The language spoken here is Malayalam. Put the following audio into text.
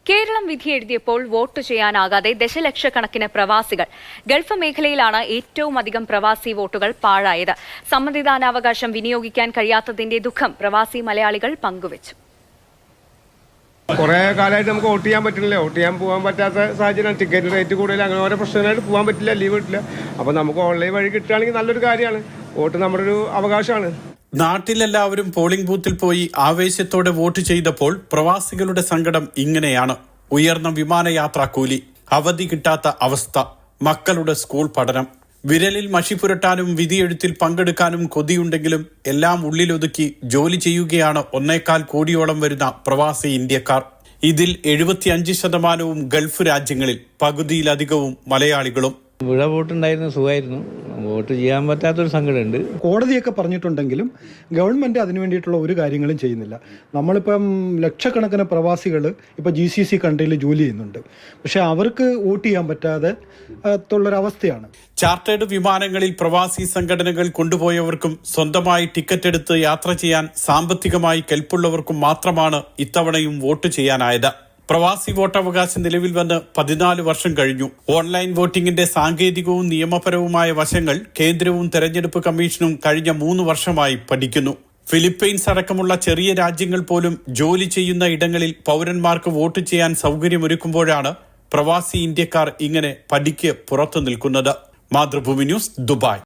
കേരളം വിധിയെഴുതിയപ്പോൾ വോട്ട് ചെയ്യാനാകാതെ ദശലക്ഷക്കണക്കിന് പ്രവാസികൾ ഗൾഫ് മേഖലയിലാണ് ഏറ്റവും അധികം പ്രവാസി വോട്ടുകൾ പാഴായത്. സമ്മതിദാനാവകാശം വിനിയോഗിക്കാൻ കഴിയാത്തതിന്റെ ദുഃഖം പ്രവാസി മലയാളികൾ പങ്കുവച്ചു. കുറേ കാലമായിട്ട് നമുക്ക് വോട്ട് ചെയ്യാൻ പറ്റില്ല, വോട്ട് ചെയ്യാൻ പോകാൻ പറ്റാത്ത സാഹചര്യം. ടിക്കറ്റ് റേറ്റ് കൂടുതൽ, അങ്ങനെ ഓരോ പ്രശ്നങ്ങളായിട്ട് പോകാൻ പറ്റില്ല, ലീവ് കിട്ടില്ല. അപ്പോൾ നമുക്ക് ഓൺലൈൻ വഴി കിട്ടുകയാണെങ്കിൽ നല്ലൊരു കാര്യമാണ്. വോട്ട് നമ്മുടെ ഒരു അവകാശമാണ്. നാട്ടിലെല്ലാവരും പോളിംഗ് ബൂത്തിൽ പോയി ആവേശത്തോടെ വോട്ട് ചെയ്തപ്പോൾ പ്രവാസികളുടെ സങ്കടം ഇങ്ങനെയാണ്. ഉയർന്ന വിമാനയാത്രാ കൂലി, അവധി കിട്ടാത്ത അവസ്ഥ, മക്കളുടെ സ്കൂൾ പഠനം. വിരലിൽ മഷി പുരട്ടാനും വിധിയെഴുത്തിൽ പങ്കെടുക്കാനും കൊതിയുണ്ടെങ്കിലും എല്ലാം ഉള്ളിലൊതുക്കി ജോലി ചെയ്യുകയാണ് 1.25 കോടിയോളം വരുന്ന പ്രവാസി ഇന്ത്യക്കാർ. ഇതിൽ 75% ഗൾഫ് രാജ്യങ്ങളിൽ, പകുതിയിലധികവും മലയാളികളും. ഇവിടെ വോട്ടുണ്ടായിരുന്നു, സുഖമായിരുന്നു. വോട്ട് ചെയ്യാൻ പറ്റാത്തൊരു സങ്കടമുണ്ട്. കോടതിയൊക്കെ പറഞ്ഞിട്ടുണ്ടെങ്കിലും ഗവൺമെൻറ് അതിനു വേണ്ടിയിട്ടുള്ള ഒരു കാര്യങ്ങളും ചെയ്യുന്നില്ല. നമ്മളിപ്പം ലക്ഷക്കണക്കിന് പ്രവാസികൾ ഇപ്പോൾ GCC കൺട്രിയിൽ ജോലി ചെയ്യുന്നുണ്ട്, പക്ഷേ അവർക്ക് വോട്ട് ചെയ്യാൻ പറ്റാതെ ഉള്ളൊരവസ്ഥയാണ്. ചാർട്ടേഡ് വിമാനങ്ങളിൽ പ്രവാസി സംഘടനകൾ കൊണ്ടുപോയവർക്കും സ്വന്തമായി ടിക്കറ്റ് എടുത്ത് യാത്ര ചെയ്യാൻ സാമ്പത്തികമായി കെൽപ്പുള്ളവർക്കും മാത്രമാണ് ഇത്തവണയും വോട്ട് ചെയ്യാനായത്. പ്രവാസി വോട്ടവകാശം നിലവിൽ വന്ന് 14 വർഷം കഴിഞ്ഞു. ഓൺലൈൻ വോട്ടിംഗിന്റെ സാങ്കേതികവും നിയമപരവുമായ വശങ്ങൾ കേന്ദ്രവും തെരഞ്ഞെടുപ്പ് കമ്മീഷനും കഴിഞ്ഞ 3 വർഷമായി പഠിക്കുന്നു. ഫിലിപ്പൈൻസ് അടക്കമുള്ള ചെറിയ രാജ്യങ്ങൾ പോലും ജോലി ചെയ്യുന്ന ഇടങ്ങളിൽ പൗരന്മാർക്ക് വോട്ട് ചെയ്യാൻ സൗകര്യമൊരുക്കുമ്പോഴാണ് പ്രവാസി ഇന്ത്യക്കാർ ഇങ്ങനെ പടിക്ക് പുറത്തു നിൽക്കുന്നത്. Mathrubhumi news, Dubai.